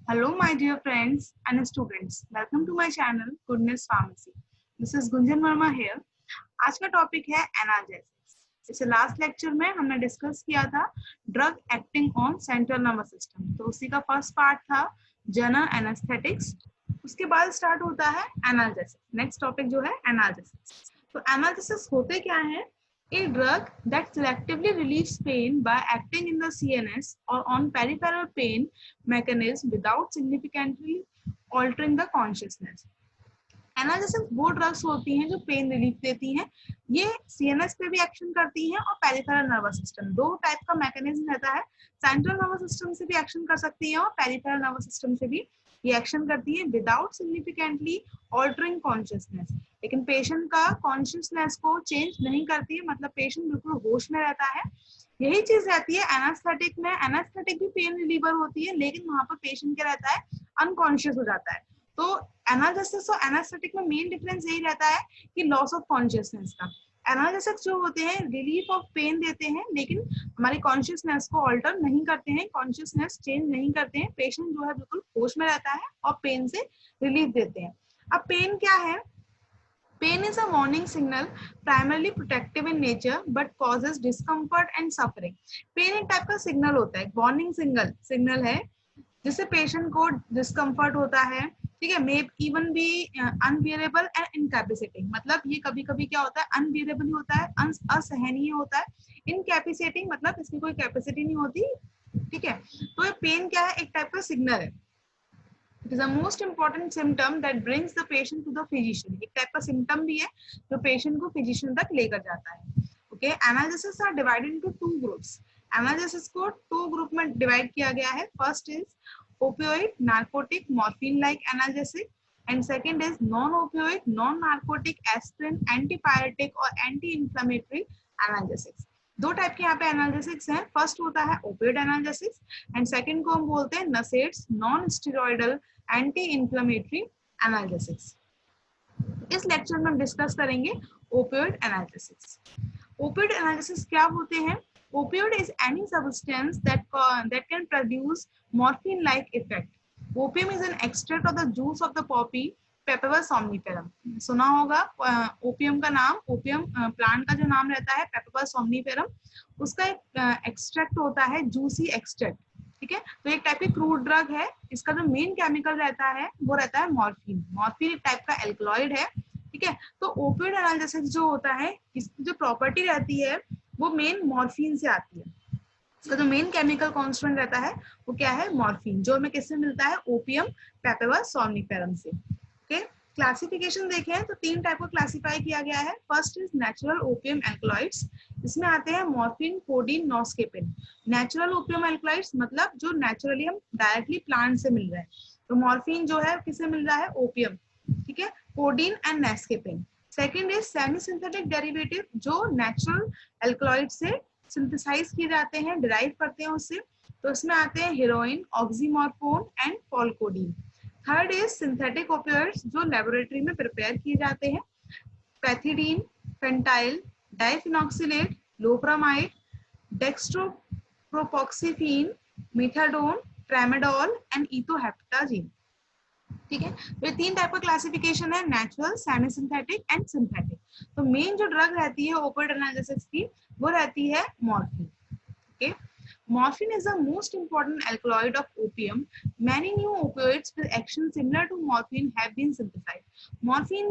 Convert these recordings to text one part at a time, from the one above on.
Hello, my dear friends and students. Welcome to my channel, Goodness Pharmacy. This is Gunjan Verma here. आज का topic है analgesics. इसे last lecture में हमने discuss किया था drug acting on central nervous system. तो उसी का फर्स्ट पार्ट था जनरल एनेस्थेटिक्स. उसके बाद स्टार्ट होता है एनाल्जेसिक्स. नेक्स्ट टॉपिक जो है एनाल्जेसिक्स. तो एनाल्जेसिक्स होते क्या है? A drug that selectively relieves pain by acting in the CNS or on peripheral pain mechanism without significantly altering the consciousness. Analgesics वो ड्रग्स होती हैं जो पेन रिलीफ देती हैं. ये सीएनएस पे भी एक्शन करती हैं और पेरिफेरल नर्वस सिस्टम. दो टाइप का मैकेनिज्म रहता है. सेंट्रल नर्वस सिस्टम से भी एक्शन कर सकती है और पेरिफेरल नर्वस सिस्टम से भी ये एक्शन करती है विदाउट सिग्निफिकेंटली ऑल्टरिंग कॉन्शियसनेस. लेकिन पेशेंट का कॉन्शियसनेस को चेंज नहीं करती है, मतलब पेशेंट बिल्कुल होश में रहता है. यही चीज रहती है एनास्थेटिक में. एनास्थेटिक भी पेन रिलीवर होती है, लेकिन वहां पर पेशेंट क्या रहता है, अनकॉन्शियस हो जाता है. तो एनाल्जेसिक्स और एनास्थेटिक में मेन डिफरेंस यही रहता है कि लॉस ऑफ कॉन्शियसनेस का. एनाल्जेसिक्स जो होते हैं रिलीफ ऑफ पेन देते हैं, लेकिन हमारी कॉन्शियसनेस को ऑल्टर नहीं करते हैं, कॉन्शियसनेस चेंज नहीं करते हैं. पेशेंट जो है बिल्कुल होश में रहता है और पेन से रिलीफ देते हैं. अब पेन क्या है? Pain is a warning signal, primarily protective in nature, but causes discomfort and suffering. Pain एक टाइप का सिग्नल होता है, वार्निंग सिग्नल है, जिससे पेशेंट को डिस्कम्फर्ट होता है. ठीक है, may even be unbearable and incapacitating. मतलब ये कभी कभी क्या होता है, अनबियरेबल ही होता है, असहनीय होता है. इनकैपेसिटिंग मतलब इसकी कोई कैपेसिटी नहीं होती. ठीक है, तो ये पेन क्या है, एक टाइप का सिग्नल है. It is the most important symptom that brings the patient to the physician. एक टाइप का सिम्टम भी है जो पेशेंट को फिजिशियन तक लेकर जाता है. Okay, analysis are divided into two groups. Analysis को टू ग्रुप में डिवाइड किया गया है. First is opioid narcotic morphine like analgesic, and second is non opioid non narcotic aspirin antipyretic और एंटी इंफ्लेमेटरी एनाल्जेसिक्स. दो टाइप के यहाँ पे एनाल्जेसिक्स हैं. फर्स्ट होता है ओपियोइड एनाल्जेसिक्स एंड सेकंड को हम बोलते हैं NSAIDs non steroidal anti inflammatory analgesics. इस लेक्चर में हम डिस्कस करेंगे ओपियोइड एनाल्जेसिक्स. ओपियोइड एनाल्जेसिस क्या होते हैं? Opioid is any substance that can produce morphine-like effect. Opium is an extract of the juice of the poppy, Papaver somniferum. सुना होगा opium का नाम. ओपियम प्लांट का जो नाम रहता है Papaver somniferum, उसका एक एक्सट्रैक्ट होता है, जूसी एक्सट्रैक्ट. ठीक है, तो एक टाइप की क्रूड ड्रग है. इसका जो मेन केमिकल रहता है वो रहता है मॉर्फिन. मॉर्फिन एक टाइप का एल्कलॉइड है. ठीक है, तो ओपियोइड एनाल्जेसिस जो होता है, इसकी जो प्रॉपर्टी रहती है वो मेन मॉर्फिन से आती है. इसका जो मेन केमिकल कांस्टेंट रहता है वो क्या है, मॉर्फिन, जो हमें किससे मिलता है, ओपियम पैपेवर सोमनिफेरम से. ओके, क्लासिफिकेशन देखें तो तीन टाइप को क्लासिफाई किया गया है. First is natural opium alkaloids. इसमें आते हैं morphine, codeine, noscapine. Natural opium alkaloids मतलब जो नेचुरली हम डायरेक्टली प्लांट से मिल रहे हैं. तो मॉर्फिन जो है किससे मिल रहा है, ओपियम. ठीक है, codeine and noscapine. Second is semi synthetic derivative, जो नेचुरल एल्कलॉइड से सिंथेसाइज किए जाते हैं, डिराइव करते हैं उससे. तो इसमें आते हैं heroin, oxymorphone and pholcodine. Third is synthetic opioids, जो लेबोरेटरी में प्रिपेयर किए जाते हैं. Pethidine, fentanyl, diphenoxylate, loperamide, dextropropoxyphene, methadone, tramadol and ethoheptazine. ठीक है, तो ये तीन टाइप का क्लासिफिकेशन है, natural, semi synthetic and synthetic. तो मेन जो ड्रग रहती है ओपियोइड एनाल्जेसिस की वो रहती है morphine. Okay, morphine is the most important alkaloid of opium. Many new opioids with action similar to morphine have been synthesized. Morphine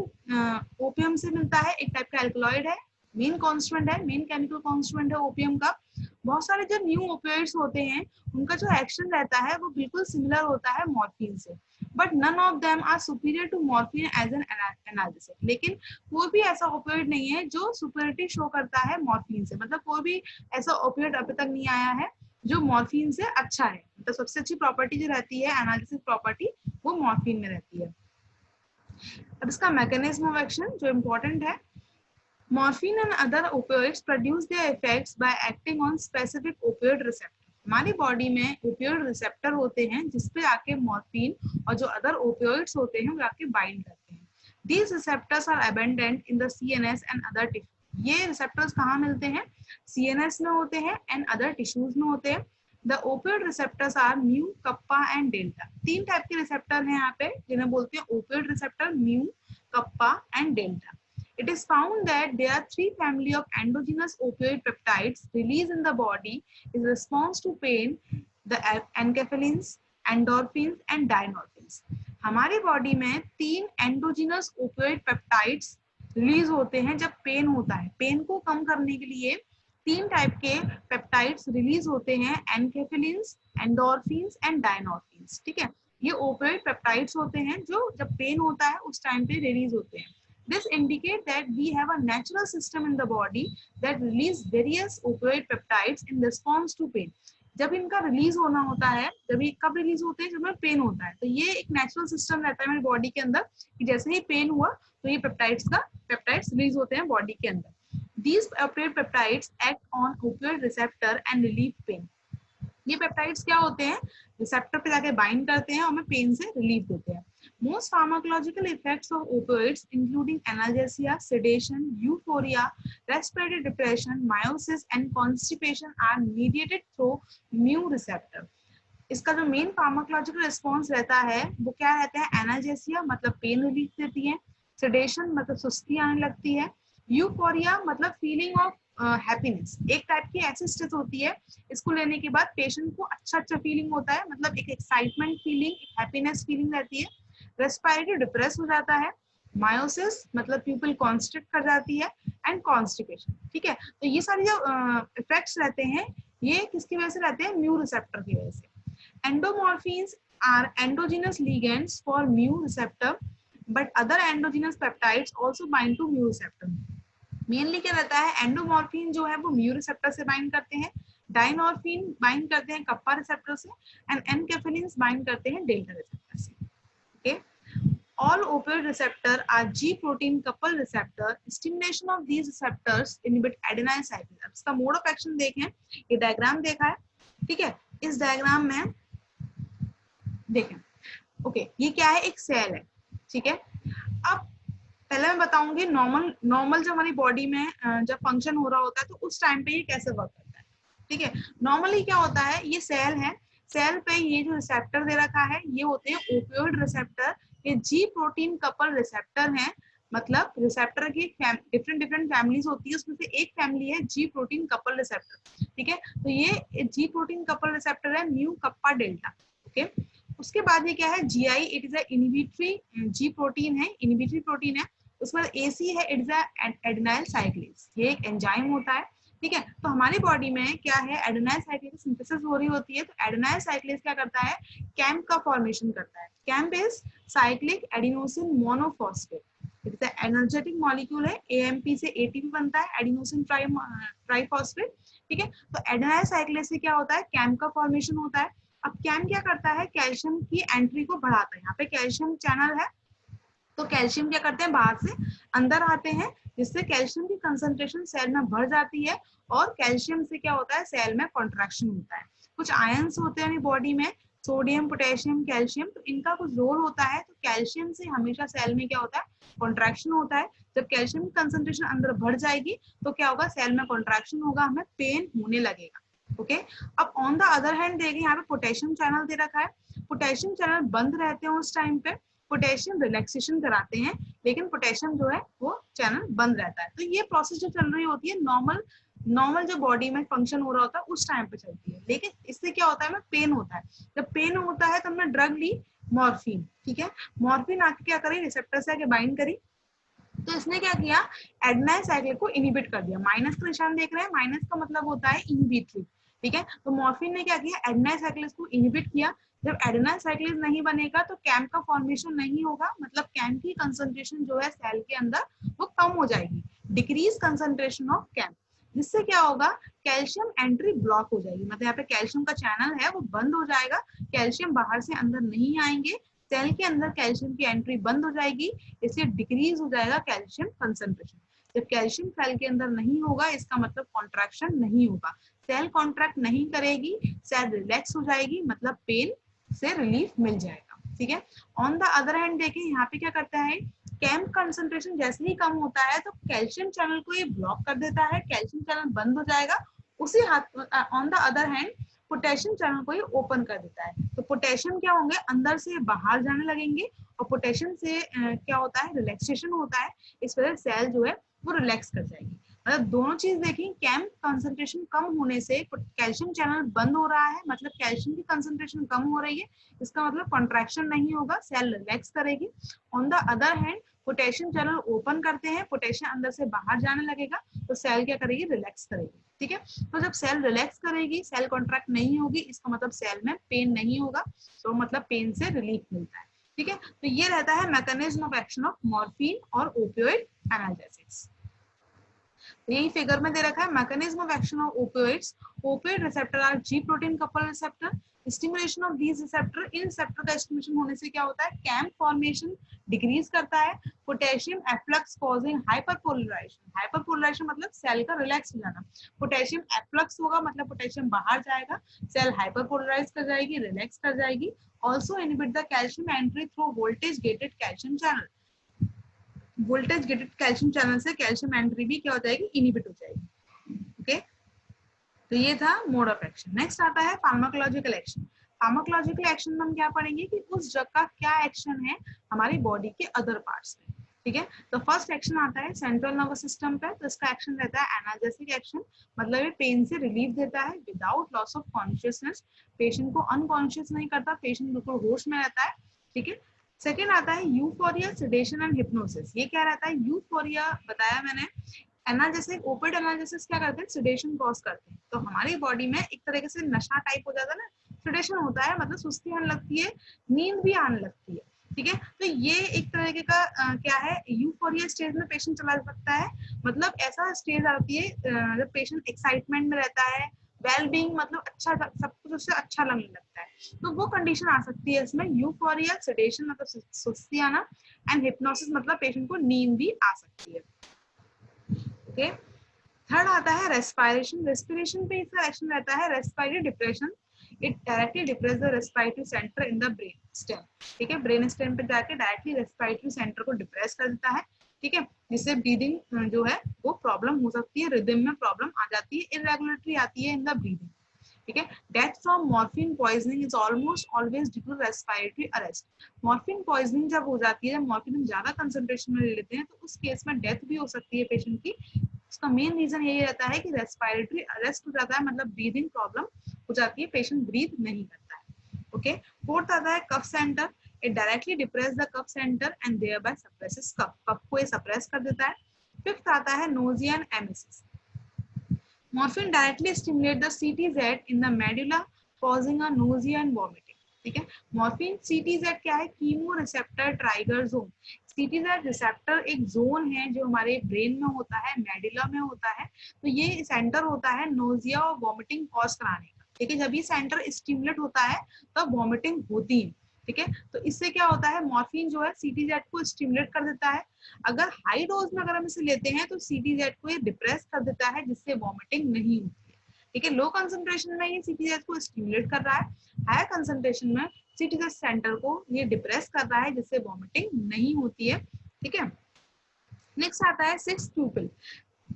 opium से मिलता है, एक टाइप का alkaloid है, मेन कांस्टेंट है, मेन केमिकल कांस्टेंट है ओपियम का. बहुत सारे जो न्यू ओपियोइड्स होते हैं उनका जो एक्शन रहता है वो बिल्कुल सिमिलर होता है मॉर्फिन से, but none of them are superior to morphine as an analgesic. लेकिन कोई भी ऐसा ओपियोइड नहीं है जो सुपीरियरिटी शो करता है मॉर्फिन से. मतलब कोई भी ऐसा ओपियोइड अभी तक नहीं आया है जो मॉर्फिन से अच्छा है. मतलब सबसे अच्छी प्रॉपर्टी जो रहती है एनालिसिस प्रॉपर्टी वो मॉर्फिन में रहती है. अब इसका मैकेनिज्म ऑफ एक्शन जो इम्पोर्टेंट है, morphine and other opioids produce their effects bye acting on specific opioid receptor. हमारी बॉडी में ओपियोइड रिसेप्टर होते हैं जिसपे आके मॉर्फिन और जो अदर ओपियोइड्स होते हैं वो आके बाइंड करते हैं. These receptors are abundant in the CNS and other tissue. ये रिसेप्टर्स कहाँ मिलते हैं, CNS में होते हैं एंड अदर टिश्यूज में होते हैं. The opioid receptors are mu, kappa and delta. 3 टाइप के रिसेप्टर हैं यहाँ पे जिन्हें बोलते हैं opioid receptor, mu, kappa and delta. It is found that there are 3 family of endogenous opioid peptides released in the body in response to pain, the enkephalins, endorphins and dynorphins. हमारी body में 3 endogenous opioid peptides release होते हैं जब pen होता है. Pen को कम करने के लिए 3 टाइप के पेप्टाइड्स रिलीज होते हैं, एनकेफेलिन्स, एंडोर्फिन्स एंड डायनोर्फिन्स. ठीक है, ये ओपियोइड पेप्टाइड्स होते हैं जो जब पेन होता है उस टाइम पे रिलीज होते हैं. This indicates that we have a natural system in the body that release various opioid peptides in response to pain. जब इनका रिलीज होना होता है, जब ये कब रिलीज होते हैं, जब हमें पेन होता है. तो ये एक नेचुरल सिस्टम रहता है मेरी बॉडी के अंदर कि जैसे ही पेन हुआ तो ये पेप्टाइड्स रिलीज होते हैं बॉडी के अंदर. These opioid peptides act on opioid receptor and relieve pain. ये पेप्टाइड्स क्या होते हैं, रिसेप्टर पे जाके बाइंड करते हैं और हमें पेन से रिलीफ देते हैं. Most pharmacological effects of opioids, including analgesia, sedation, euphoria, respiratory depression, meiosis, and constipation, are mediated through mu receptor. इसका जो मेन फार्माकोलॉजिकल रिस्पॉन्स रहता है वो क्या रहता है, एनाल्जेसिया मतलब पेन रिलीफ देती है, सेडेशन मतलब सुस्ती आने लगती है, यूफोरिया मतलब फीलिंग ऑफ हैप्पीनेस, एक टाइप की ऐसी स्टेट होती है इसको लेने के बाद पेशेंट को अच्छा फीलिंग होता है, मतलब एक एक्साइटमेंट फीलिंग, एक हैप्पीनेस फीलिंग रहती है. रेस्पिरेटरी डिप्रेस हो जाता है, मायोसिस मतलब पीपल कॉन्स्ट्रिक्ट कर जाती है, एंड कॉन्स्टिपेशन. ठीक है, तो ये सारी जो इफेक्ट्स रहते हैं ये किसकी वजह से रहते हैं, म्यू रिसेप्टर की वजह से. Endomorphins are endogenous ligands for mu receptor but other endogenous peptides also bind to mu receptor. Mainly क्या रहता है, एंडोमॉर्फिन जो है वो म्यू रिसेप्टर से बाइंड करते हैं, डायनॉर्फिन बाइंड करते हैं कप्पा रिसेप्टर से, एंड एनकेफेलिन्स बाइंड करते हैं डेल्टा रिसेप्टर से. Okay, all opioid receptor are G protein coupled receptor. Stimulation of these receptors inhibit adenyl cyclase. अब इसका मोड ऑफ एक्शन देखें, ये डायग्राम देखा है. ठीक है, इस डायग्राम में देखें. ओके, ये क्या है, एक सेल है. ठीक है, अब पहले मैं बताऊंगी नॉर्मल जो हमारी बॉडी में जब फंक्शन हो रहा होता है तो उस टाइम पे ये कैसे वर्क करता है. ठीक है, नॉर्मली क्या होता है, ये सेल है, सेल पे ये जो रिसेप्टर दे रखा है ये होते हैं ओपियोइड रिसेप्टर. ये जी प्रोटीन कपल रिसेप्टर हैं, मतलब रिसेप्टर की डिफरेंट फैमिलीज होती है, उसमें से एक फैमिली है जी प्रोटीन कपल रिसेप्टर. ठीक है, तो ये जी प्रोटीन कपल रिसेप्टर है म्यू कप्पा डेल्टा. ओके, उसके बाद ये क्या है, GI, it is inhibitory ji protein है, इनहिबिटरी प्रोटीन है. उसके बाद एसी है, इट इज एडेनाइल साइक्लेज, ये एक एंजाइम होता है. ठीक है, तो हमारी बॉडी में क्या है, एडेनाइल साइक्लेज सिंथेसिस हो रही होती है, तो एडेनाइल साइक्लेज क्या करता है, कैम्प का फॉर्मेशन करता है. Camp is cyclic adenosine monophosphate, it is energetic molecule है, एएमपी से एटीपी बनता है, एडिनोसिन ट्राइफॉस्फेट. ठीक है, तो एडेनाइल साइक्लेज से क्या होता है, कैम्प का फॉर्मेशन होता है. अब कैम्प क्या करता है, कैल्शियम की एंट्री को बढ़ाता है. यहाँ पे कैल्शियम चैनल है, तो कैल्शियम क्या करते हैं, बाहर से अंदर आते हैं, जिससे कैल्शियम की कंसंट्रेशन सेल में बढ़ जाती है, और कैल्शियम से क्या होता है, सेल में कॉन्ट्रैक्शन होता है. कुछ आयंस होते हैं बॉडी में, सोडियम, पोटेशियम, कैल्शियम, तो इनका कुछ रोल होता है. तो कैल्शियम से हमेशा सेल में क्या होता है, कॉन्ट्रैक्शन होता है. जब कैल्शियम की कंसंट्रेशन अंदर बढ़ जाएगी तो क्या होगा, सेल में कॉन्ट्रैक्शन होगा, हमें पेन होने लगेगा. ओके, अब ऑन द अदर हैंड देखें, यहाँ पे पोटेशियम चैनल दे रखा है. पोटेशियम चैनल बंद रहते हैं उस टाइम पे, पोटेशियम रिलैक्सेशन कराते हैं, लेकिन पोटेशियम जो है वो चैनल बंद रहता है. तो ये प्रोसेस जो चल रही होती है नॉर्मल जो बॉडी में फंक्शन हो रहा होता है उस टाइम पे चलती है. लेकिन इससे क्या होता है, हमें पेन होता है. जब पेन होता है तो हमने ड्रग ली, मॉर्फिन. ठीक है, मॉर्फिन आके क्या करी, रिसेप्टर से आके बाइंड करी, तो इसने क्या किया, एडेनाइल साइक्लेज को इनहिबिट कर दिया. माइनस का निशान देख रहे हैं, माइनस का मतलब होता है इनहिबिटरी. ठीक है, तो मॉर्फिन ने क्या किया, एडेनाइल साइक्लेज को इनहिबिट किया. जब एडेनाइल साइक्लेज नहीं बनेगा तो कैम्प का फॉर्मेशन नहीं होगा, मतलब कैम्प की कंसंट्रेशन जो है सेल के अंदर वो कम हो जाएगी, डिक्रीज कंसंट्रेशन ऑफ कैम्प, जिससे क्या होगा, कैल्शियम एंट्री ब्लॉक हो जाएगी. मतलब यहाँ पे कैल्शियम का चैनल है वो बंद हो जाएगा, कैल्शियम बाहर से अंदर नहीं आएंगे, सेल के अंदर कैल्शियम की एंट्री बंद हो जाएगी, इससे डिक्रीज हो जाएगा कैल्शियम कंसंट्रेशन. जब कैल्शियम सेल के अंदर नहीं होगा इसका मतलब कॉन्ट्रैक्शन नहीं होगा, सेल कॉन्ट्रैक्ट नहीं करेगी, सेल रिलैक्स हो जाएगी, मतलब पेन से रिलीफ मिल जाएगा. ठीक है, ऑन द अदर हैंड देखें, यहाँ पे क्या करता है, कैम्प कंसंट्रेशन जैसे ही कम होता है तो कैल्शियम चैनल को ये ब्लॉक कर देता है, कैल्शियम चैनल बंद हो जाएगा. उसी हाथ on the other hand potassium channel को ये ओपन कर देता है। तो पोटेशियम क्या होंगे, अंदर से बाहर जाने लगेंगे और पोटेशियम से क्या होता है, रिलैक्सेशन होता है। इस वजह से सेल जो है वो रिलैक्स कर जाएगी। मतलब दोनों चीज देखी, कैम कंसंट्रेशन कम होने से कैल्शियम चैनल बंद हो रहा है, मतलब कैल्शियम की कंसंट्रेशन कम हो रही है, इसका मतलब कॉन्ट्रैक्शन नहीं होगा, सेल रिलैक्स करेगी। On the other hand potassium channel open करते हैं, पोटेशियम अंदर से बाहर जाने लगेगा तो सेल क्या करेगी, रिलैक्स करेगी। ठीक है, तो जब सेल रिलैक्स करेगी, सेल कॉन्ट्रैक्ट नहीं होगी, इसका मतलब सेल में पेन नहीं होगा, तो मतलब पेन से रिलीफ मिलता है। ठीक है, तो ये रहता है mechanism of action of morphine और ओपियोइड एनाल्जेसिक्स। यही फिगर में दे रखा है, mechanism of action of opioids. Opioid receptor R G protein couple receptor. Stimulation of these receptor, in receptor का स्टिमुलेशन होने से क्या होता है, कैम फॉर्मेशन डिक्रीज करता है। Potassium efflux causing hyperpolarisation. Hyperpolarisation मतलब सेल का रिलैक्स हो जाना। पोटेशियम एफ्लक्स होगा मतलब पोटेशियम बाहर जाएगा, सेल हाइपरपोलराइज कर जाएगी, रिलैक्स कर जाएगी। Also inhibit the calcium entry through voltage gated calcium channel. Voltage gated calcium channel से कैल्शियम एंट्री भी क्या हो जाएगी, इनहिबिट हो जाएगी। ओके, तो ये था मोड ऑफ एक्शन। नेक्स्ट आता है फार्माकोलॉजिकल एक्शन। फार्माकोलॉजिकल एक्शन में हम क्या पढ़ेंगे कि उस ड्रग का क्या एक्शन है हमारी बॉडी के अदर पार्ट्स में। ठीक है, तो फर्स्ट एक्शन आता है सेंट्रल नर्वस सिस्टम पे, तो इसका एक्शन रहता है एनाल्जेसिक एक्शन, मतलब ये पेन से रिलीफ देता है without loss of consciousness. Patient को अनकॉन्शियस नहीं करता, पेशेंट बिल्कुल होश में रहता है। ठीक है, सेकेंड आता है यूफोरिया, सेडेशन एंड हिप्नोसिस। ये क्या रहता है, यूफोरिया बताया मैंने। एनाल्जेसिक, ओपियोइड एनाल्जेसिस क्या करते हैं, सेडेशन कॉज करते हैं। तो हमारी बॉडी में एक तरीके से नशा टाइप हो जाता है ना, सेडेशन होता है मतलब सुस्ती आने लगती है, नींद भी आने लगती है। ठीक है, तो ये एक तरीके का क्या है, यूफोरिया स्टेज में पेशेंट चला सकता है। मतलब ऐसा स्टेज आती है जब पेशेंट एक्साइटमेंट में रहता है, वेल बीइंग मतलब अच्छा, सब कुछ उससे अच्छा लगने लगता है, तो वो कंडीशन आ सकती है इसमें। यूफोरिया, सेडेशन मतलब सुस्ती आना, एंड हिप्नोसिस मतलब पेशेंट को नींद भी आ सकती है। ओके, थर्ड आता है रेस्पिरेशन। रेस्पिरेशन पे इसका एक्शन रहता है respiratory depression. It directly depress the respiratory centre in the brain stem. ठीक है, ब्रेन स्टेम पे जाके डायरेक्टली रेस्पिरेटरी सेंटर को डिप्रेस कर देता है। ठीक है, जिससे ब्रीदिंग जो है वो प्रॉब्लम हो सकती है, रिदम में प्रॉब्लम आ जाती है, इरेगुलरिटी आती है इन द ब्रीदिंग। ठीक है, death from morphine poisoning is almost always due to respiratory arrest. Morphine poisoning जब हो जाती है, मॉर्फिन हम ज्यादा कंसंट्रेशन में ले लेते हैं, तो उस केस में डेथ भी हो सकती है पेशेंट की। उसका मेन रीजन यही रहता है कि रेस्पिरेटरी अरेस्ट हो जाता है, मतलब ब्रीदिंग प्रॉब्लम हो जाती है, पेशेंट ब्रीथ नहीं करता है। ओके, फोर्थ आता है cough centre. It directly depress the cough centre and thereby suppresses cough. Cough को ये सप्रेस कर देता है। फिफ्थ आता है nausea and emesis. Morphine directly stimulate the CTZ in the medulla, causing a nausea and vomiting. ठीक है, morphine CTZ क्या है, chemo receptor ट्राइगर zone. CTZ receptor एक जोन है जो हमारे ब्रेन में होता है, मेडुला में होता है, तो ये सेंटर होता है नोजिया और वॉमिटिंग कॉज कराने का। ठीक है, जब ये सेंटर स्टिमुलेट होता है तब वॉमिटिंग होती है। ठीक है, तो इससे क्या होता है, मॉर्फिन जो है CTZ को स्टिमुलेट कर देता है। अगर हाई डोज में अगर हम इसे लेते हैं तो CTZ को ये डिप्रेस कर देता है, जिससे वॉमिटिंग नहीं होती है। ठीक है, लो कंसंट्रेशन में ये CTZ को स्टिमुलेट कर रहा है, हायर कंसंट्रेशन में CTZ सेंटर को ये डिप्रेस कर रहा है, जिससे वॉमिटिंग नहीं होती है। ठीक है, नेक्स्ट आता है sixth प्यूपिल।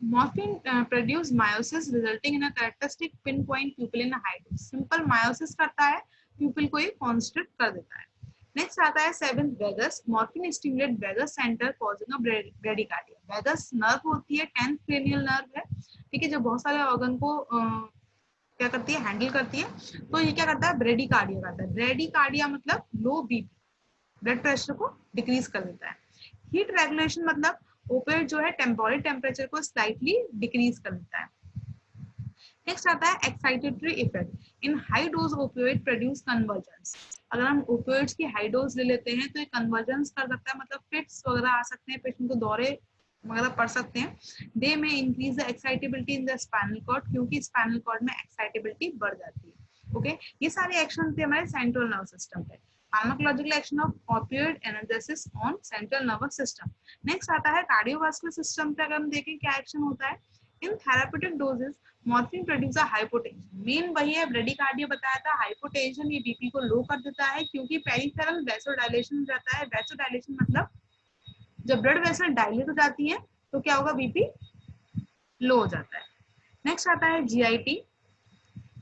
Morphine produce meiosis resulting in a characteristic pinpoint pupil in a high dose. Simple meiosis करता है, pupil को ये constrict कर देता है। नेक्स्ट आता है seventh vagus. Morphine stimulate vagus centre causing a bradycardia. Vagus nerve होती है, 10th क्रेनियल नर्व है। ठीक है, जो बहुत सारे ऑर्गन को क्या करती है, हैंडल करती है। तो ये क्या करता है, ब्रेडिकार्डिया करता है। ब्रेडिकार्डिया मतलब लो बीपी, ब्लड प्रेशर को डिक्रीज कर देता है। हीट रेगुलेशन मतलब ओपियोइड जो है टेम्पोररी टेम्परेचर को स्लाइटली डिक्रीज कर देता है। नेक्स्ट आता है एक्साइटेटरी इफेक्ट। इन high dose opioid produce convergence. अगर हम ओपियोइड्स की हाई डोज ले लेते हैं तो ये कन्वर्जेंस कर सकता है, मतलब फिट्स वगैरह आ सकते हैं, पेशेंट को दौरे वगैरह पड़ सकते हैं। They may increase the excitability in the spinal cord, क्योंकि स्पाइनल कॉर्ड में एक्साइटेबिलिटी बढ़ जाती है। ओके, ये सारे एक्शन थे हमारे सेंट्रल नर्वस सिस्टम पे। Pharmacological action of opioid analgesics on central nervous system. Next आता है कार्डियोवास्कुलर सिस्टम पे। अगर हम देखें क्या एक्शन होता है, in therapeutic doses morphine produce hypotension. Main वही है, ब्रेडिकार्डिया बताया था, हाइपोटेंशन, ये बीपी को लो कर देता है, क्योंकि पेरिफेरल वैसोडायलेशन हो जाता है। वैसोडायलेशन मतलब जब ब्लड वेसल डायलेट हो जाती है तो क्या होगा, बीपी लो हो जाता है। नेक्स्ट आता है GIT।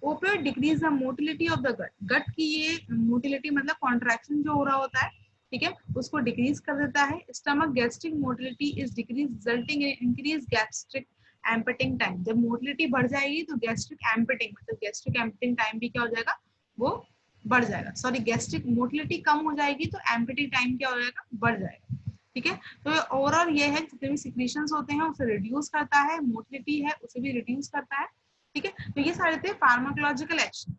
Opioid decrease the motility of the gut, gut की ये मोटिलिटी मतलब कॉन्ट्रैक्शन जो हो रहा होता है, ठीक है, उसको डिक्रीज कर देता है। Stomach gastric motility is decrease resulting in increase gastric emptying time, जब मोटिलिटी बढ़ जाएगी तो गैस्ट्रिक एम्पटिंग मतलब गैस्ट्रिक एम्पटिंग टाइम भी क्या हो जाएगा, वो बढ़ जाएगा। सॉरी, गैस्ट्रिक मोटिलिटी कम हो जाएगी तो एम्पटिंग टाइम क्या हो जाएगा, बढ़ जाएगा। ठीक है, तो ओवरऑल ये है जितने भी सिक्रीशंस होते हैं उसे रिड्यूस करता है, मोटिलिटी है उसे भी रिड्यूस करता है। ठीक है, तो ये सारे थे फार्माकोलॉजिकल एक्शन।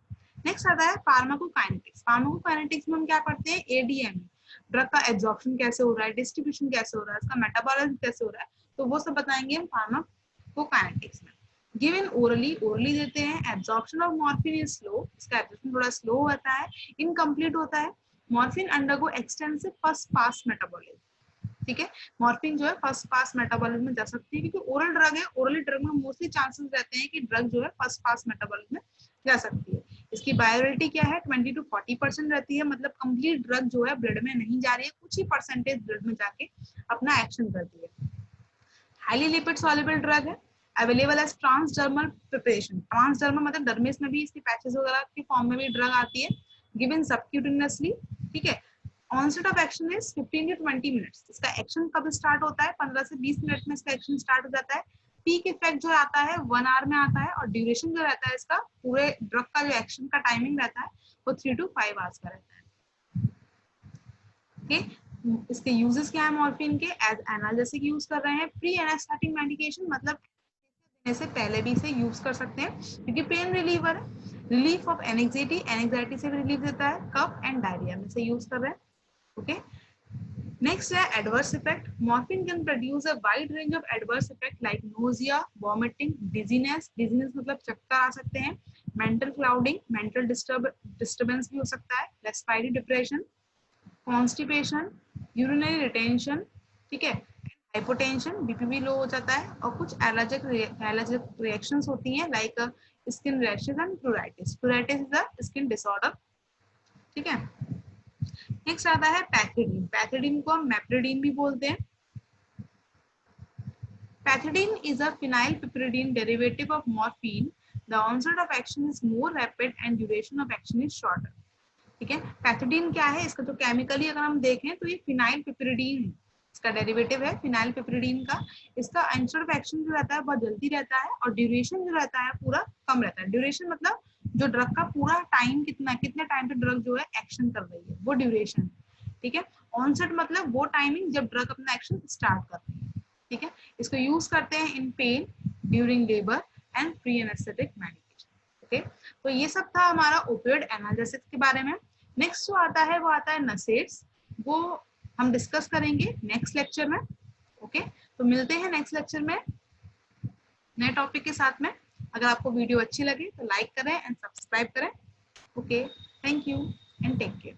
नेक्स्ट आता है फार्माकोकाइनेटिक्स। फार्माकोकाइनेटिक्स में हम क्या पढ़ते हैं, एडीएम, ड्रग का एब्जॉर्प्शन कैसे हो रहा है, डिस्ट्रीब्यूशन कैसे हो रहा है, इसका मेटाबॉलिज्म कैसे हो रहा है, तो वो सब बताएंगे हम फार्माकोकाइनेटिक्स में। गिवन ओरली, ओरली देते हैं। Absorption of morphine is slow, इसका एब्जॉर्प्शन थोड़ा स्लो होता है, इनकम्प्लीट होता है। Morphine undergo extensive first pass metabolism, ठीक है, मॉर्फिन जो है फर्स्ट पास मेटाबॉलिज्म में जा सकती है, क्योंकि ओरल ड्रग है, ओरल ड्रग में मोस्टली चांसेस रहते हैं कि ड्रग जो है फर्स्ट पास मेटाबॉलिज्म में जा सकती है। इसकी बायोरिटी क्या है, 20 to 40% रहती है, मतलब कंप्लीट ड्रग जो है ब्लड में नहीं जा रही है, कुछ ही परसेंटेज ब्लड में जाके अपना एक्शन करती है। हाईली लिपिड सॉल्युबल ड्रग है, available as transdermal preparation, transdermal मतलब डर्मिस में भी इसके पैचेस वगैरह के फॉर्म में भी ड्रग आती है, गिवन सबक्यूटेनियसली। ठीक है, onset of action is 15 to 20 minutes, इसका एक्शन कब स्टार्ट होता है, 15 से 20 मिनट में इसका एक्शन स्टार्ट हो जाता है। पीक इफेक्ट जो आता है 1 आवर में आता है, और ड्यूरेशन जो रहता है इसका पूरे ड्रग का जो एक्शन का टाइमिंग रहता है वो 3 to 5 आवर्स का रहता है। ओके, इसके यूजेस क्या है मॉर्फिन के, एज एनाल्जेसिक यूज कर रहे हैं, प्री एनेस्थेटिक मेडिकेशन मतलब देने से पहले भी इसे यूज कर सकते हैं, क्योंकि पेन रिलीवर है, रिलीफ ऑफ एंजाइटी, एंजाइटी से भी रिलीफ देता है, कफ एंड डायरिया में से यूज कर रहे हैं। ओके, नेक्स्ट है adverse effect. Morphine can produce a wide range of adverse effect like nausea, vomiting, dizziness, dizziness मतलब चक्कर आ सकते हैं, मेंटल क्लाउडिंग, मेंटल डिस्टर्बेंस भी हो सकता है, respiratory depression, constipation, urinary retention, ठीक है, हाइपोटेंशन, बीपी भी लो हो जाता है, और कुछ एलर्जिक रिएक्शंस होती हैं like skin rashes and प्लूराइटिस। प्लूराइटिस is a skin disorder. ठीक है, नेक्स्ट आता है पैथिडीन। पैथिडीन को हम मेप्रिडीन भी बोलते हैं। Pethidine is a phenylpiperidine derivative of morphine. The onset of action is more rapid and duration of action is shorter. ठीक है, पैथिडीन क्या है, इसका जो केमिकली अगर हम देखें तो ये फिनाइलपिपरिडीन, इसका डेरिवेटिव है फिनाइलपिपरिडीन का। इसका onset of action जो रहता है बहुत जल्दी रहता है, और ड्यूरेशन जो रहता है पूरा कम रहता है। ड्यूरेशन मतलब जो ड्रग का पूरा टाइम कितना, कितने टाइम पे ड्रग जो है एक्शन कर रही है, वो ड्यूरेशन। ठीक है, ऑनसेट मतलब वो टाइमिंग जब ड्रग अपना एक्शन स्टार्ट कर रही है। ठीक है, इसको यूज करते हैं इन pen, during labour and pre anaesthetic medication. Okay, तो ये सब था हमारा ओपियोइड एनाल्जेसिस के बारे में। नेक्स्ट जो आता है वो आता है नसेट्स, वो हम डिस्कस करेंगे नेक्स्ट लेक्चर में। ओके, तो मिलते हैं नेक्स्ट लेक्चर में नए टॉपिक के साथ में। अगर आपको वीडियो अच्छी लगे तो लाइक करें एंड सब्सक्राइब करें। Okay, thank you and take care.